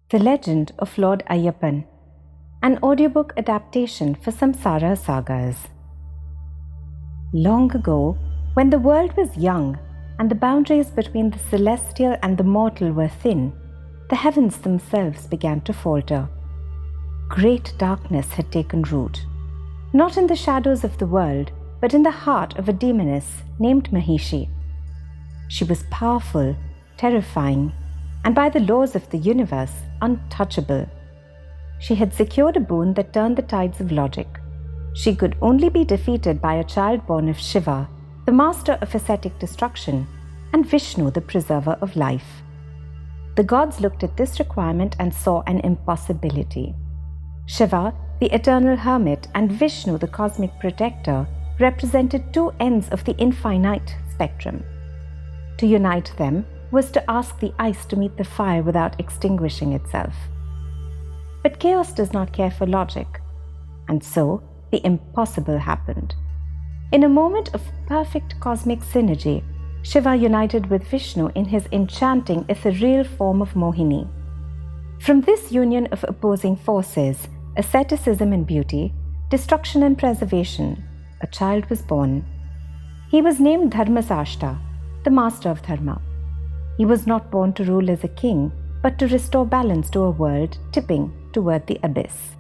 The Legend of Lord Ayyappan, an audiobook adaptation for Samsara Sagas. Long ago, when the world was young and the boundaries between the celestial and the mortal were thin, the heavens themselves began to falter. Great darkness had taken root, not in the shadows of the world, but in the heart of a demoness named Mahishi. She was powerful, terrifying, and by the laws of the universe, untouchable. She had secured a boon that turned the tides of logic. She could only be defeated by a child born of Shiva, the master of ascetic destruction, and Vishnu, the preserver of life. The gods looked at this requirement and saw an impossibility. Shiva, the eternal hermit, and Vishnu, the cosmic protector, represented two ends of the infinite spectrum. To unite them was to ask the ice to meet the fire without extinguishing itself. But chaos does not care for logic, and so the impossible happened. In a moment of perfect cosmic synergy, Shiva united with Vishnu in his enchanting ethereal form of Mohini. From this union of opposing forces, asceticism and beauty, destruction and preservation, a child was born. He was named Dharmasashta, the master of Dharma. He was not born to rule as a king, but to restore balance to a world tipping toward the abyss.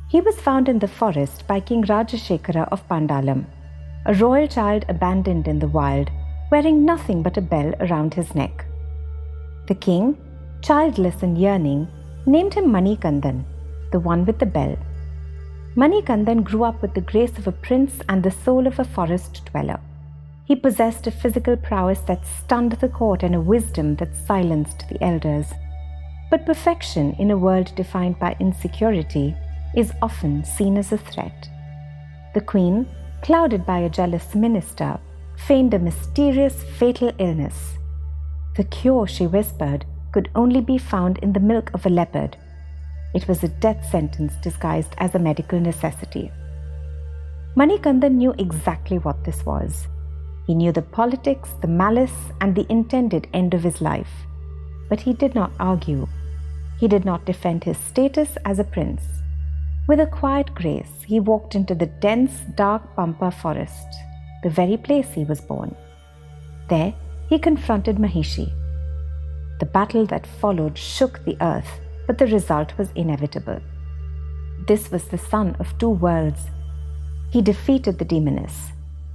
He was found in the forest by King Rajashekara of Pandalam, a royal child abandoned in the wild, wearing nothing but a bell around his neck. The king, childless and yearning, named him Manikandan, the one with the bell. Manikandan grew up with the grace of a prince and the soul of a forest dweller. He possessed a physical prowess that stunned the court and a wisdom that silenced the elders. But perfection in a world defined by insecurity is often seen as a threat. The queen, clouded by a jealous minister, feigned a mysterious, fatal illness. The cure, she whispered, could only be found in the milk of a leopard. It was a death sentence disguised as a medical necessity. Manikandan knew exactly what this was. He knew the politics, the malice, and the intended end of his life. But he did not argue. He did not defend his status as a prince. With a quiet grace, he walked into the dense, dark Pampa forest, the very place he was born. There, he confronted Mahishi. The battle that followed shook the earth, but the result was inevitable. This was the son of two worlds. He defeated the demoness,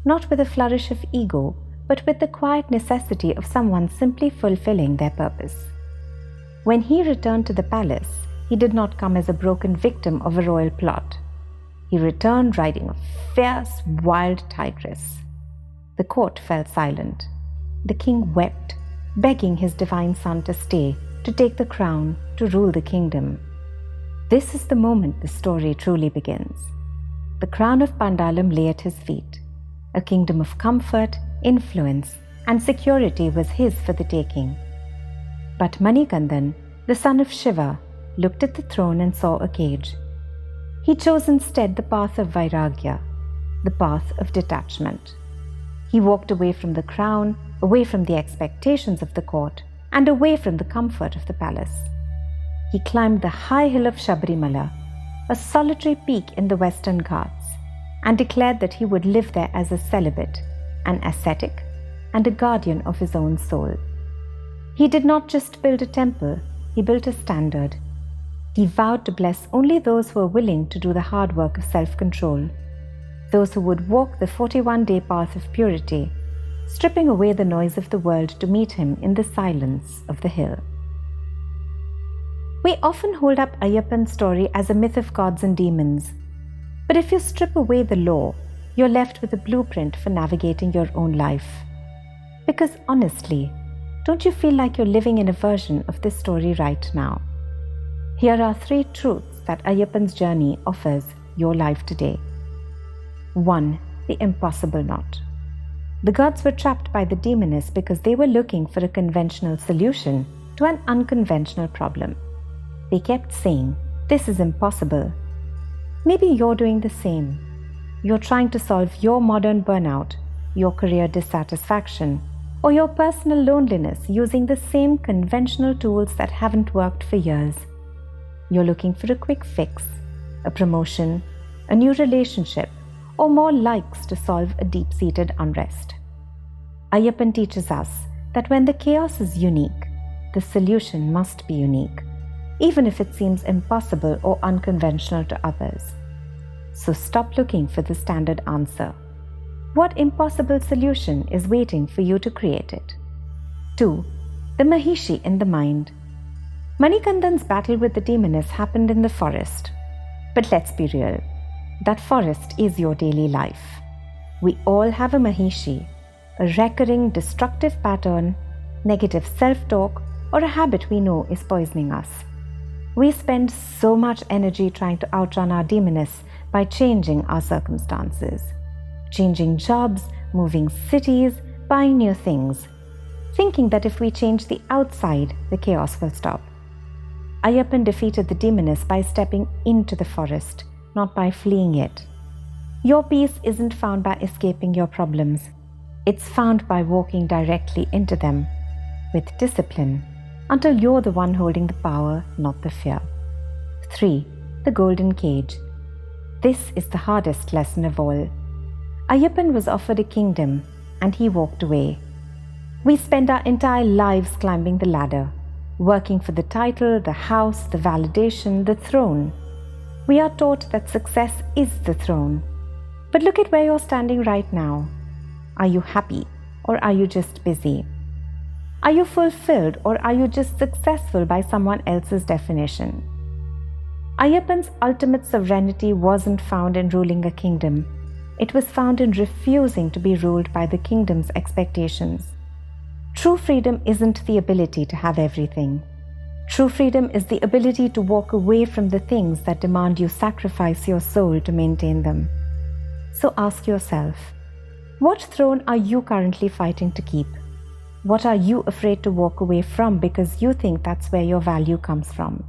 not with a flourish of ego, but with the quiet necessity of someone simply fulfilling their purpose. When he returned to the palace, he did not come as a broken victim of a royal plot. He returned riding a fierce, wild tigress. The court fell silent. The king wept, begging his divine son to stay, to take the crown, to rule the kingdom. This is the moment the story truly begins. The crown of Pandalam lay at his feet. A kingdom of comfort, influence, and security was his for the taking. But Manikandan, the son of Shiva, looked at the throne and saw a cage. He chose instead the path of Vairagya, the path of detachment. He walked away from the crown, away from the expectations of the court, and away from the comfort of the palace. He climbed the high hill of Sabarimala, a solitary peak in the Western Ghats, and declared that he would live there as a celibate, an ascetic, and a guardian of his own soul. He did not just build a temple, he built a standard. He vowed to bless only those who were willing to do the hard work of self-control, those who would walk the 41-day path of purity, stripping away the noise of the world to meet him in the silence of the hill. We often hold up Ayyappan's story as a myth of gods and demons. But if you strip away the law, you're left with a blueprint for navigating your own life. Because honestly, don't you feel like you're living in a version of this story right now? Here are 3 truths that Ayyappan's journey offers your life today. 1. The impossible knot. The gods were trapped by the demoness because they were looking for a conventional solution to an unconventional problem. They kept saying, "This is impossible." Maybe you're doing the same. You're trying to solve your modern burnout, your career dissatisfaction, or your personal loneliness using the same conventional tools that haven't worked for years. You're looking for a quick fix, a promotion, a new relationship, or more likes to solve a deep-seated unrest. Ayyappan teaches us that when the chaos is unique, the solution must be unique, even if it seems impossible or unconventional to others. So stop looking for the standard answer. What impossible solution is waiting for you to create it? 2. The Mahishi in the mind. Manikandan's battle with the demoness happened in the forest. But let's be real, that forest is your daily life. We all have a Mahishi, a recurring destructive pattern, negative self-talk, or a habit we know is poisoning us. We spend so much energy trying to outrun our demoness by changing our circumstances. Changing jobs, moving cities, buying new things, thinking that if we change the outside, the chaos will stop. Ayyappan defeated the demoness by stepping into the forest, not by fleeing it. Your peace isn't found by escaping your problems. It's found by walking directly into them, with discipline, until you're the one holding the power, not the fear. 3. The golden cage. This is the hardest lesson of all. Ayyappan was offered a kingdom, and he walked away. We spend our entire lives climbing the ladder, working for the title, the house, the validation, the throne. We are taught that success is the throne. But look at where you're standing right now. Are you happy, or are you just busy? Are you fulfilled, or are you just successful by someone else's definition? Ayyappan's ultimate sovereignty wasn't found in ruling a kingdom. It was found in refusing to be ruled by the kingdom's expectations. True freedom isn't the ability to have everything. True freedom is the ability to walk away from the things that demand you sacrifice your soul to maintain them. So ask yourself, what throne are you currently fighting to keep? What are you afraid to walk away from because you think that's where your value comes from?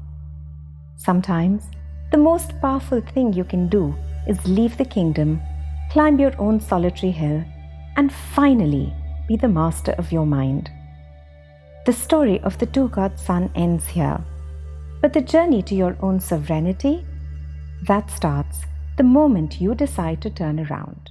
Sometimes, the most powerful thing you can do is leave the kingdom, climb your own solitary hill, and finally be the master of your mind. The story of the two-god son ends here, but the journey to your own sovereignty, that starts the moment you decide to turn around.